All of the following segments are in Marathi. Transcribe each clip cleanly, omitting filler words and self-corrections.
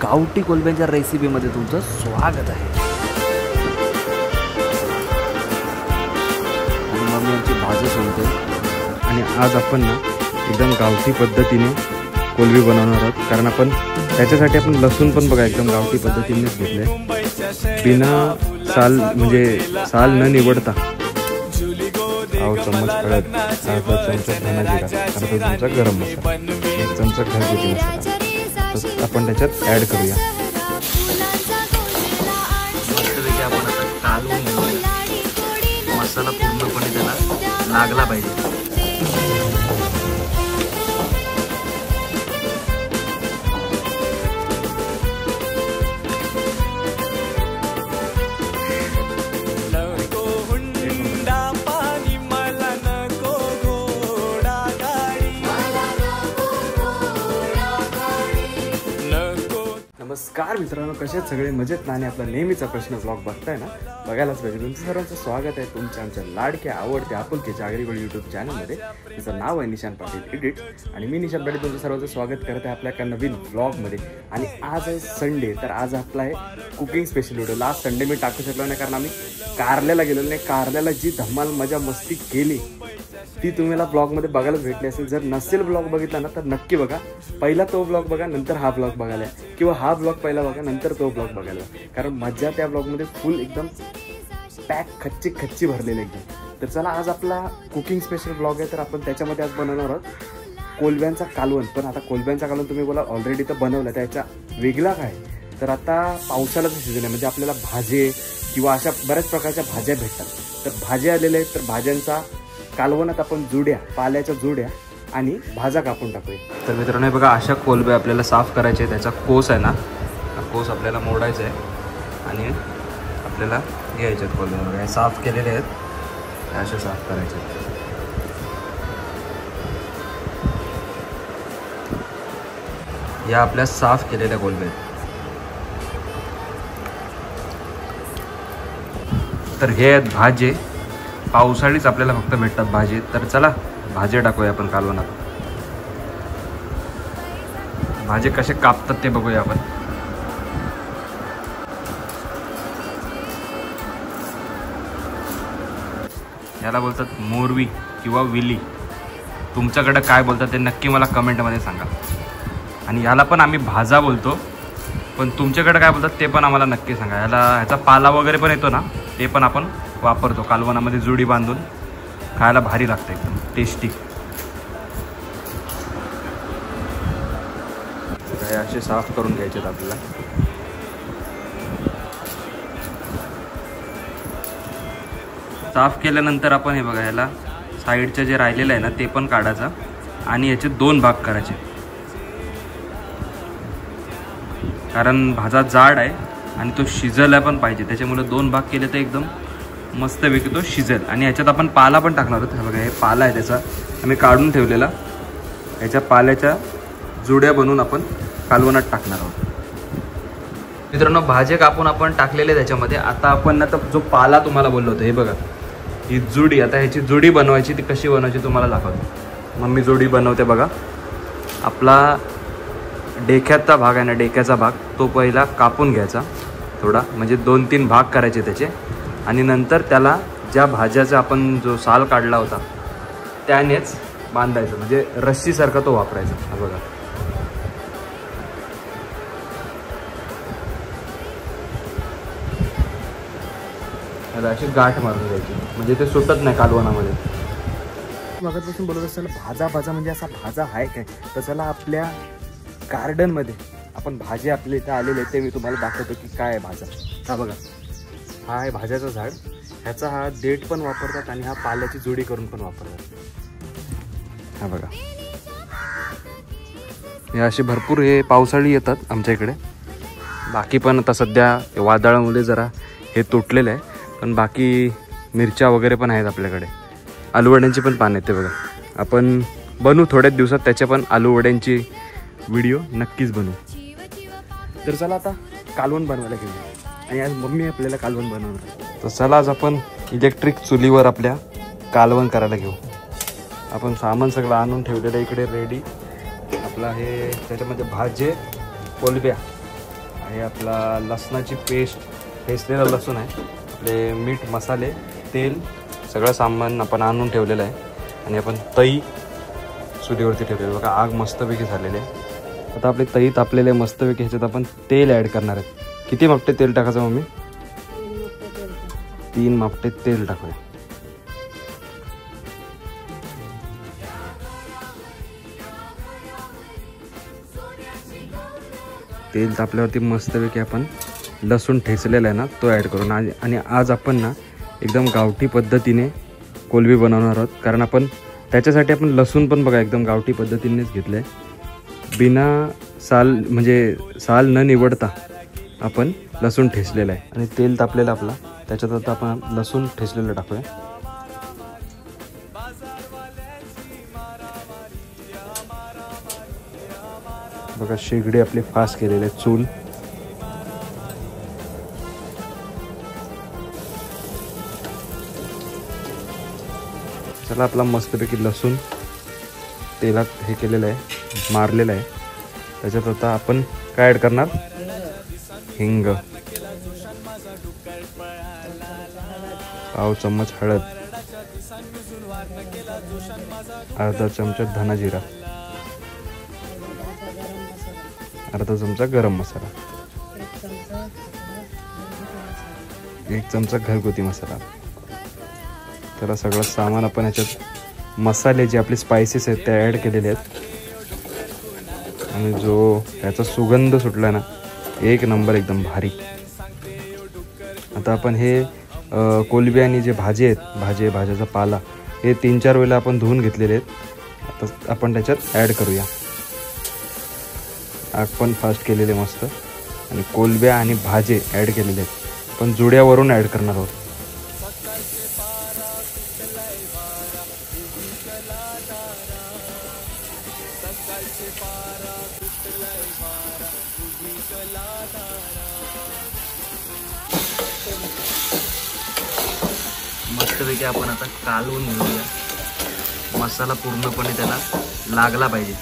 गावठी कोलब्यांच्या रेसिपीमध्ये तुमचं स्वागत आहे। आणि मम्मी आमची भाजी सोलते आणि आज आपण ना एकदम गावठी पद्धतीने कोलबी बनवणार आहोत। कारण आपण त्याच्यासाठी आपण लसूण पण बघा एकदम गावठी पद्धतीनेच घेतलंय, बिना साल म्हणजे साल न निवडता। पाव चम्मच हळद, अर्धा चमचा धना जिरा, अर्धा चमचा गरम मसाला, 1 चमचा घरगुती मसाला तर आपण त्याच्यात ॲड करूया। मस्तपैकी आपण आता कालवून घेऊया, मसाला पूर्णपणे त्याला लागला पाहिजे। नमस्कार मित्रांनो, कसे आहेत सगळे? मजेत ना? आणि आपला नेहमीचा प्रश्न ब्लॉग बघताय ना, बघायलाच पाहिजे। तुमचं सर्वांचं स्वागत आहे तुमच्या आमच्या लाडक्या आवडत्या आपुलकीच्या आगरीगोळी यूट्यूब चॅनलमध्ये। त्याचं नाव आहे निशान पाटील एडिट्स आणि मी निशान पाटील तुमचं सर्वांचं स्वागत करत आहे आपल्या एका नवीन ब्लॉगमध्ये। आणि आज आहे संडे, तर आज आपला आहे cooking special video. Last Sunday मी टाकू शकलो नाही कारण आम्ही कारल्याला गेलेलो नाही। कारल्याला जी धमाल मजा मस्ती केली ती तुम्हाला ब्लॉगमध्ये बघायला भेटली असेल। जर नसेल ब्लॉग बघितला ना तर नक्की बघा। पहिला तो ब्लॉग बघा, नंतर हा ब्लॉग बघायला, किंवा हा ब्लॉग पहिला बघा नंतर तो ब्लॉग बघायला, कारण मजा त्या ब्लॉगमध्ये फुल एकदम पॅक खच्ची खच्ची भरलेली एकदम। तर चला, आज आपला कुकिंग स्पेशल ब्लॉग आहे, तर आपण त्याच्यामध्ये आज बनवणार आहोत कोलब्यांचा कालवण। पण आता कोलब्यांचा कालवण तुम्ही बोला ऑलरेडी तर बनवलं, त्याचा वेगळा काय? तर आता पावसाळ्याचं सीझन आहे, म्हणजे आपल्याला भाजे किंवा अशा बऱ्याच प्रकारच्या भाज्या भेटतात। तर भाज्या आलेल्या आहेत, तर भाज्यांचा कालवणात आपण जुड्या, पाल्याच्या जुड्या आणि भाजा कापून टाकूया। तर मित्रांनो बघा, अशा कोलब्या आपल्याला साफ करायचे। त्याचा कोस आहे ना, कोस आपल्याला मोडायचा आहे आणि आपल्याला घ्यायचे आहेत कोलब्या। बघा साफ केलेले आहेत, असे साफ करायचे। या आपल्या साफ केलेल्या कोलब्या आहेत। तर हे आहेत भाजे, पावसाळीच आपल्याला फक्त भेटतात भाजी। तर चला भाजी टाकूया आपण कालवणात। भाजी कसे कापतात ते बघूया आपण। याला बोलतात मोरवी किंवा विली, तुमच्याकडे काय बोलतात ते नक्की मला कमेंटमध्ये सांगा। आणि याला पण आम्ही भाजा बोलतो, पण तुमच्याकडे काय बोलतात ते पण आम्हाला नक्की सांगा। ह्याचा पाला वगैरे पण येतो ना, ते पण आपण वापरतो कालवणामध्ये, जुडी बांधून खायला भारी लागतं, एकदम टेस्टी। हे असे साफ करून घ्यायचे आपल्याला। साफ केल्यानंतर आपण हे बघा, याला साईडचं जे राहिलेलं आहे ना ते पण काढायचं आणि याचे 2 भाग करायचे, कारण भाजा जाड आहे आणि तो शिजायला पण पाहिजे, त्याच्यामुळे 2 भाग केले तर एकदम मस्तपैकी तो शिजेल। आणि ह्याच्यात आपण पाला पण टाकणार आहोत। हे बघा, हे पाला आहे त्याचा आम्ही काढून ठेवलेला, ह्याच्या पाल्याच्या जुड्या बनवून आपण कालवणात टाकणार आहोत। मित्रांनो भाजे कापून आपण टाकलेले त्याच्यामध्ये। आता आपण ना तर जो पाला तुम्हाला बोललो होतो, हे बघा ही जुडी, आता ह्याची जुडी बनवायची, ती कशी बनवायची तुम्हाला दाखवतो। मम्मी जुडी बनवते बघा। आपला डेक्याचा भाग आहे ना, डेक्याचा भाग तो पहिला कापून घ्यायचा थोडा, म्हणजे 2-3 भाग करायचे त्याचे, आणि नंतर त्याला ज्या भाज्याचा आपण जो साल काढला होता त्यानेच बांधायचं, म्हणजे रस्सीसारखा तो वापरायचा। हा बघा, त्याला अशी गाठ मारून द्यायची, म्हणजे ते सुटत नाही कालवणामध्ये। मगापासून बोलत असेल भाजा म्हणजे असा भाजा आहे काय? तर चला आपल्या गार्डनमध्ये आपण भाजी आपल्या इथं आलेले ते मी तुम्हाला दाखवतो की काय आहे भाजा। हा बघा, हा आहे भाज्याचं झाड, ह्याचा हा देठ पण वापरतात आणि हा पाल्याची जुडी करून पण वापरतात। हा बघा, हे असे भरपूर हे पावसाळी येतात आमच्या इकडे। बाकी पण आता सध्या वादळामुळे जरा हे तुटलेलं आहे, पण बाकी मिरच्या वगैरे पण आहेत आपल्याकडे। आलूवड्यांची पण पानं आहेत ते बघा। आपण बनवू थोड्याच दिवसात त्याच्या पण आलूवड्यांची व्हिडिओ नक्कीच बनवू। तर चला आता कालवण बनवायला घेऊया, आणि आज मम्मी आपल्याला कालवण बनवणार। तर चला आज आपण इलेक्ट्रिक चुलीवर आपल्या कालवण करायला घेऊ। आपण सामान सगळं आणून ठेवलेलं इकडे रेडी। आपला हे त्याच्यामध्ये भाजे, कोलब्या हे आपला लसणाची पेस्ट, ठेचलेला लसूण आहे, आपले मीठ, मसाले, तेल, सगळं सामान आपण आणून ठेवलेलं आहे. आणि आपण तई चुलीवरती ठेवलेली बघा, आग मस्तपैकी झालेली आहे. आता आपली तई तापलेले मस्तपैकी. ह्याच्यात आपण तेल ॲड करणार आहेत. किती मापटे तेल टाकायचं मम्मी? 3 मापटे तेल टाकूया. तेल तापल्यावरती मस्तपैकी आपण लसूण ठेचलेला आहे ना तो ॲड करून. आणि आज आपण ना एकदम गावठी पद्धतीने कोलबी बनवणार आहोत. कारण आपण त्याच्यासाठी आपण लसूण पण बघा एकदम गावठी पद्धतीनेच घेतलं आहे. बिना साल म्हणजे साल न निवडता आपण लसूण ठेचलेलं आहे. आणि तेल तापलेलं आपला, त्याच्यात आता आपण लसूण ठेचलेलं टाकूया. बघा शेगडी आपली फास्ट केलेली आहे, चूल. चला आपला मस्तपैकी लसूण तेलात हे केलेलं आहे, मारलेलं आहे. त्याच्यात आता आपण काय ॲड करणार? हिंग, पाव चम्मच हळद, अर्धा चमचा धना जिरा, अर्धा चमचा गरम मसाला, 1 चमचा घरगुती मसाला. त्याला सगळं सामान आपण ह्याच्यात मसाले जे आपले स्पायसेस आहेत ते ॲड केलेले आहेत. आणि जो त्याचा सुगंध सुटला ना, 1 नंबर, एकदम भारी. आता आपण हे कोलबी आणि जे भाजी आहेत, भाज्याचा पाला, हे 3-4 वेळेला आपण धुवून घेतलेले आहेत. आता आपण त्याच्यात ॲड करूया. आग पण फास्ट केलेले मस्त. आणि कोलब्या आणि भाजे ॲड केलेले आहेत, पण जुड्यावरून ॲड करणार आहोत. मस्तपैकी आपण आता कालवून घेऊया. मसाला पूर्णपणे त्याला लागला पाहिजे.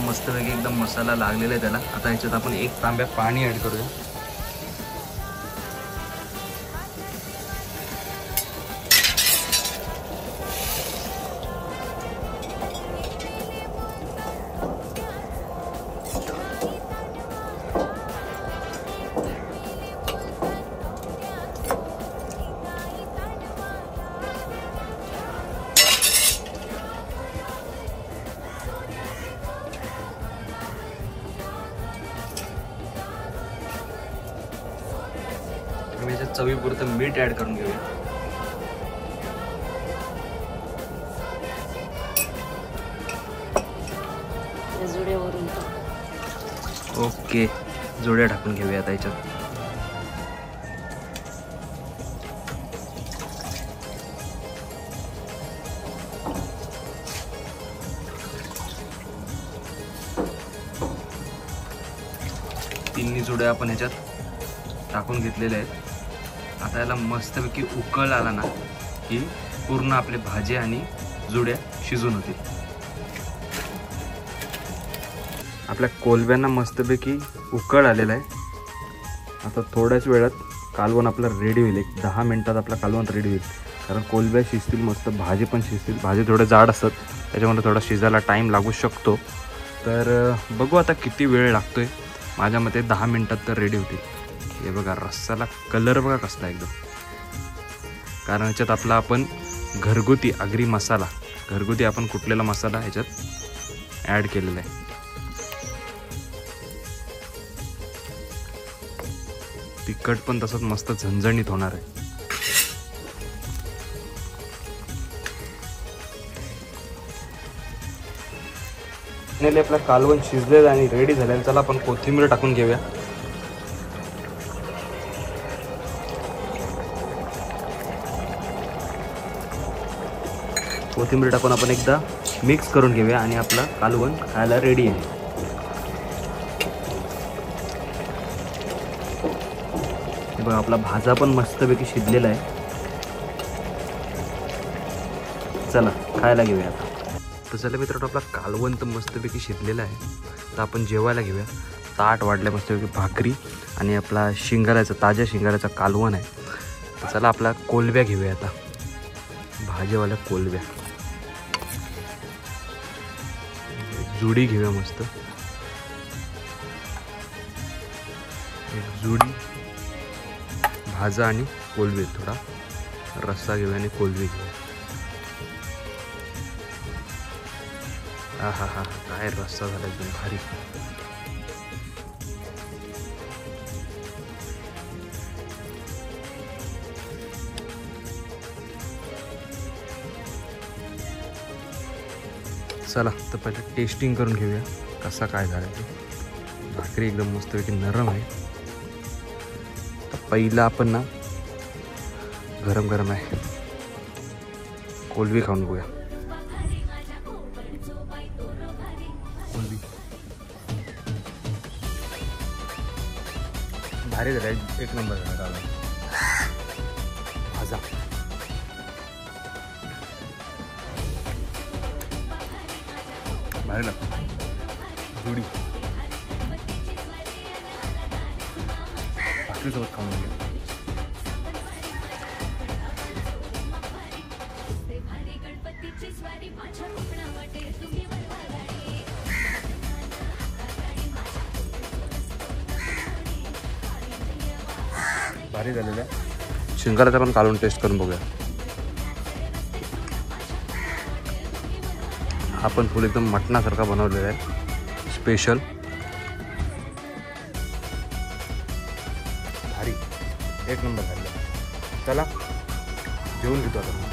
मस्तपैकी एकदम मसाला लागलेला आहे त्याला. आता ह्याच्यात आपण 1 तांब्या पाणी ॲड करूया. याच्यात चवीपुरतं मीठ ॲड करून घेऊया. ओके, जोड्या टाकून घेऊया आता याच्यात. तिन्ही जोड्या आपण ह्याच्यात टाकून घेतलेल्या आहेत. आता याला मस्तपैकी उकळ आला ना की पूर्ण आपले भाजी आणि जुड्या शिजून होतील. आपल्या कोलब्यांना मस्तपैकी उकळ आलेला आहे. आता थोड्याच वेळात कालवण आपला रेडी होईल. 10 मिनिटात आपला कालवण रेडी होईल. कारण कोलब्या शिजतील मस्त, भाजी पण शिजतील. भाजी थोडे जाड असतात त्याच्यामुळे थोडा शिजायला टाईम लागू शकतो. तर बघू आता किती वेळ लागतोय. माझ्या मते 10 मिनिटात तर रेडी होतील. हे बघा रस्साला कलर बघा कसला एकदम. कारण ह्याच्यात आपला आपण घरगुती आगरी मसाला, घरगुती आपण कुटलेला मसाला ह्याच्यात ॲड केलेला आहे. तिखट पण तसंच मस्त झणझणीत होणार आहे. आपलं कालवण शिजलेलं आणि रेडी झालेलं. चला आपण कोथिंबीर टाकून घेऊया. कोथिंबीर टाकून आपण एकदा मिक्स करून घेऊया आणि आपला कालवण खायला रेडी आहे. बघा आपला भाजा पण मस्तपैकी शिजलेला आहे. चला खायला घेऊया आता. तर चला मित्रांनो, आपला कालवण तर मस्तपैकी शिजलेला आहे. तर आपण जेवायला घेऊया. ताट वाढल्या मस्तपैकी भाकरी आणि आपला शिंगाऱ्याचा ताज्या शिंगाऱ्याचा कालवण आहे. तर चला आपला कोलब्या घेऊया आता, भाजीवाल्या कोलब्या. जुडी घेऊया मस्त, एक जुडी भाजा आणि कोलबी. थोडा रस्सा घेऊया आणि कोलबी घेऊया. हा हा हा, काय रस्सा झाला एकदम भारी. चला तर पहिले टेस्टिंग करून घेऊया कसा काय झाला ते. भाकरी एकदम मस्तपैकी नरम आहे. तर पहिला आपण ना गरम गरम आहे कोलबी खाऊन बघूया. कोलबी भारी झाला, एक नंबर झाला. भाजा भारी लागतो. जुडी भाकरीसोबत खाऊन घेऊया. भारी झालेलं आहे. शिंगाराचा पण कालवण टेस्ट करून बघूया. हा पण फुल एकदम मटणासारखा बनवलेला आहे, स्पेशल. भारी, एक नंबर झालेला. चला जेवून घेतो आता.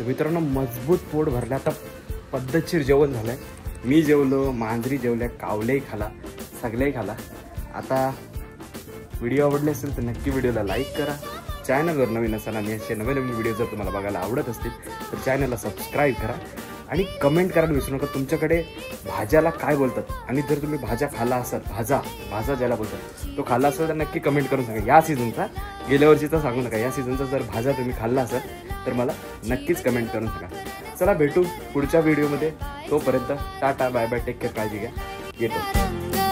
मित्रांनो, मजबूत पोट भरलं. आता पद्धतशीर जेवण झालंय. मी जेवलो, मांजरी जेवल्या, कावलेही खाला, सगळेही खाला. आता व्हिडिओ आवडले असेल तर नक्की व्हिडिओला लाईक करा. चॅनलवर नवीन असाल आणि असे नवीन नवीन व्हिडिओ जर तुम्हाला बघायला आवडत असतील तर चॅनलला सबस्क्राईब करा आणि कमेंट करायला विसरू नका तुमच्याकडे भाज्याला काय बोलतात. आणि जर तुम्ही भाज्या खाल्ला असाल, भाजा ज्याला बोलतात, तो खाल्ला असेल तर नक्की कमेंट करून सांगा. या सीझनचा, गेल्या वर्षीचा सांगू नका, या सीझनचा जर भाज्या तुम्ही खाल्ला असेल तर मला नक्कीच कमेंट करून सांगा. चला भेटू पुढच्या व्हिडिओमध्ये. तोपर्यंत tata, bye bye, take care, काळजी घ्या, येतो.